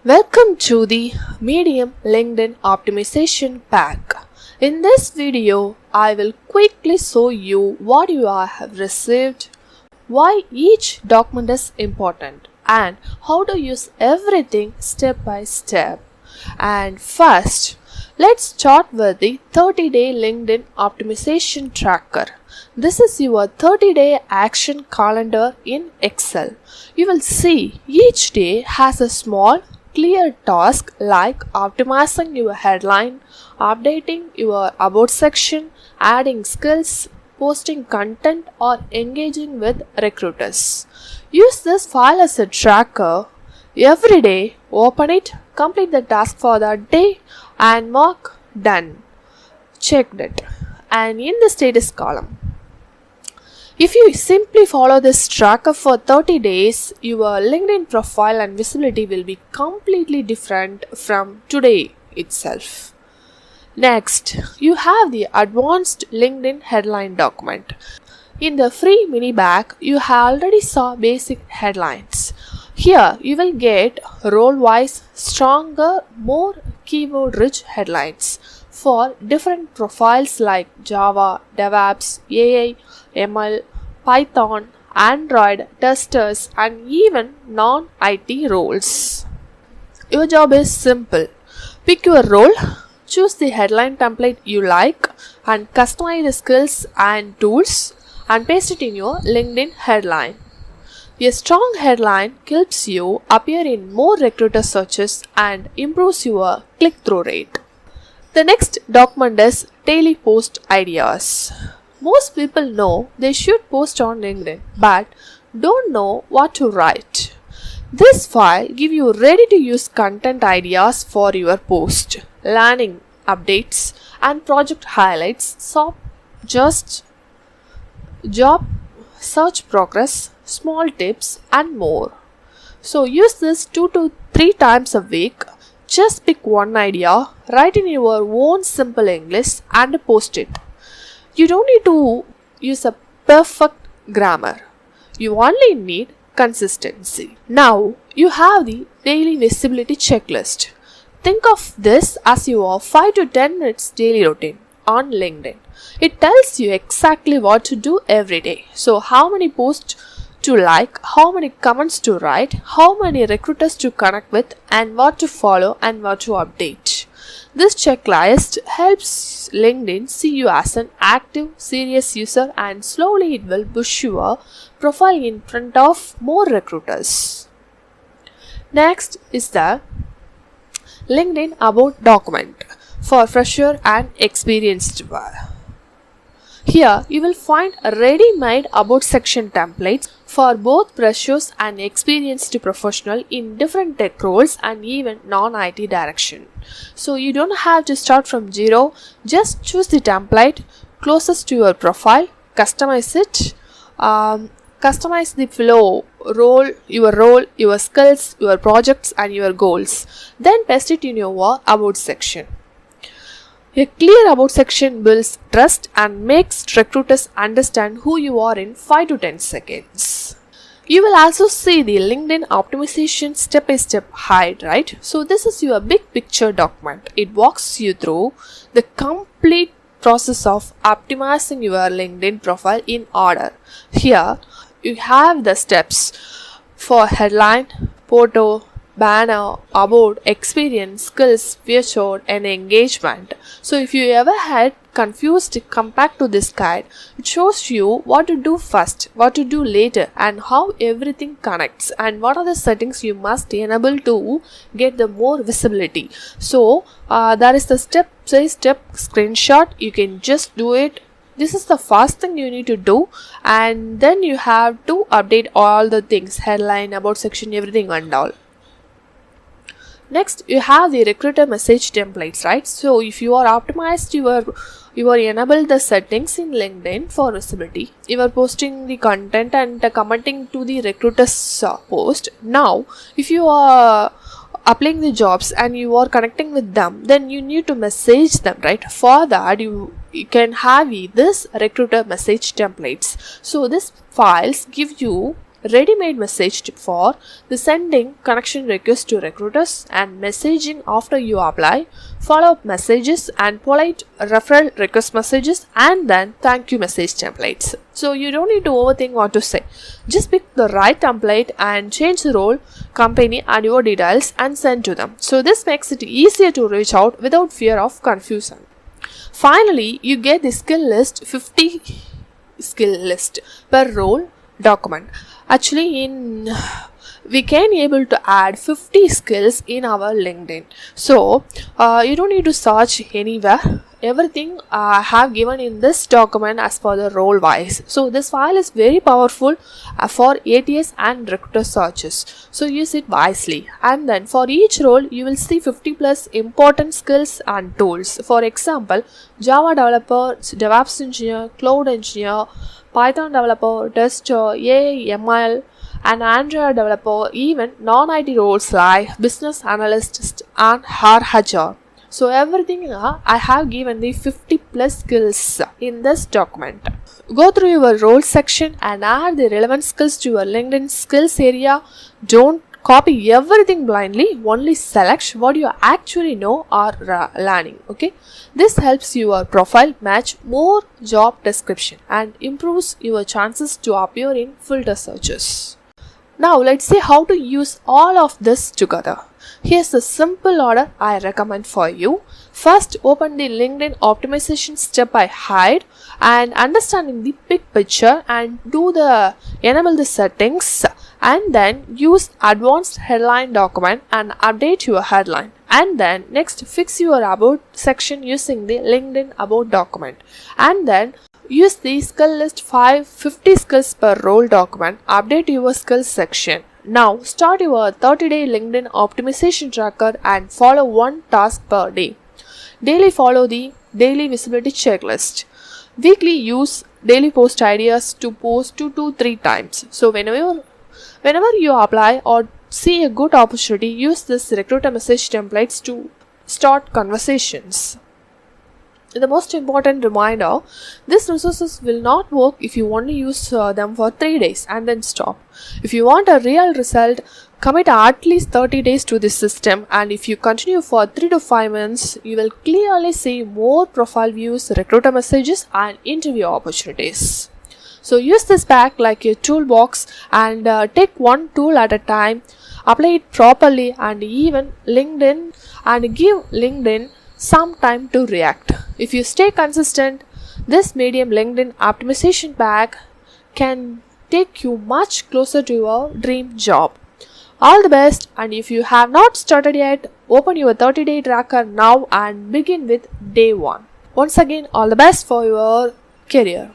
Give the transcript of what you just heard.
Welcome to the Medium LinkedIn Optimization Pack. In this video, I will quickly show you what you have received, why each document is important, and how to use everything step by step. And first, let's start with the 30-day LinkedIn Optimization Tracker. This is your 30-day action calendar in Excel. You will see each day has a small clear task like optimizing your headline, updating your about section, adding skills, posting content, or engaging with recruiters. Use this file as a tracker every day. Open it, complete the task for that day, and mark done. Checked it. And in the status column, if you simply follow this tracker for 30 days, your LinkedIn profile and visibility will be completely different from today itself. Next, you have the advanced LinkedIn headline document. In the free mini bag, you already saw basic headlines. Here, you will get role-wise, stronger, more keyword-rich headlines for different profiles like Java, DevOps, AI, ML, Python, Android, testers, and even non-IT roles. Your job is simple. Pick your role, choose the headline template you like, and customize the skills and tools, and paste it in your LinkedIn headline. A strong headline helps you appear in more recruiter searches and improves your click-through rate. The next document is daily post ideas. Most people know they should post on LinkedIn but don't know what to write. This file gives you ready to use content ideas for your post, learning updates and project highlights, job search progress, small tips and more. So use this 2 to 3 times a week. Just pick one idea, write in your own simple English and post it. You don't need to use a perfect grammar. You only need consistency. Now you have the daily visibility checklist. Think of this as your 5 to 10 minutes daily routine on LinkedIn. It tells you exactly what to do every day. So how many posts to like, how many comments to write, how many recruiters to connect with, and what to follow and what to update. This checklist helps LinkedIn see you as an active, serious user, and slowly it will push your profile in front of more recruiters. Next is the LinkedIn About document for fresher and experienced people. Here you will find ready-made about section templates for both freshers and experienced professionals in different tech roles and even non-IT direction. So you don't have to start from zero, just choose the template closest to your profile, customize it, customize the flow, your skills, your projects and your goals. Then paste it in your about section. A clear about section builds trust and makes recruiters understand who you are in 5 to 10 seconds. You will also see the LinkedIn optimization step-by-step guide, right? So this is your big picture document. It walks you through the complete process of optimizing your LinkedIn profile in order. Here you have the steps for headline, photo, banner, about, experience, skills, featured, and engagement. So if you ever had confused, come back to this guide. It shows you what to do first, what to do later, and how everything connects, and what are the settings you must enable to get the more visibility. So there is the step-by-step screenshot. You can just do it. This is the first thing you need to do, and then you have to update all the things, headline, about section, everything and all. Next, you have the recruiter message templates, right? So if you are optimized, you are enabled the settings in LinkedIn for visibility. You are posting the content and commenting to the recruiter's post. Now, if you are applying the jobs and you are connecting with them, then you need to message them, right? For that, you can have this recruiter message templates. So these files give you ready-made message tip for the sending connection requests to recruiters and messaging after you apply, follow-up messages and polite referral request messages, and then thank you message templates. So you don't need to overthink what to say. Just pick the right template and change the role, company and your details and send to them. So this makes it easier to reach out without fear of confusion. Finally, you get the skill list, 50 skill list per role document. Actually, we can able to add 50 skills in our LinkedIn. So you don't need to search anywhere. Everything I have given in this document as per the role wise. So this file is very powerful for ATS and recruiter searches. So use it wisely. And then for each role, you will see 50 plus important skills and tools. For example, Java developer, DevOps engineer, cloud engineer, Python developer, tester, AI, ML, and Android developer, even non-IT roles like business analyst and HR. So everything I have given the 50 plus skills in this document. Go through your role section and add the relevant skills to your LinkedIn skills area. Don't copy everything blindly, only select what you actually know or learning. Okay, this helps your profile match more job description and improves your chances to appear in filter searches. Now let's see how to use all of this together. Here's the simple order I recommend for you. First, open the LinkedIn optimization step I hide and understanding the big picture and enable the settings, and then use advanced headline document and update your headline. And then next, fix your about section using the LinkedIn about document, and then use the skill list 50 skills per role document, update your skills section. Now start your 30-day LinkedIn optimization tracker and follow one task per day. Daily follow the daily visibility checklist. Weekly use daily post ideas to post 2 to 3 times. So whenever you apply or see a good opportunity, use this recruiter message templates to start conversations. The most important reminder, these resources will not work if you only use them for 3 days and then stop. If you want a real result, commit at least 30 days to this system, and if you continue for 3 to 5 months, you will clearly see more profile views, recruiter messages and interview opportunities. So use this pack like a toolbox and take one tool at a time, apply it properly and even LinkedIn and give LinkedIn some time to react. If you stay consistent, this medium LinkedIn optimization pack can take you much closer to your dream job. All the best, and if you have not started yet, open your 30-day tracker now and begin with day 1. Once again, all the best for your career.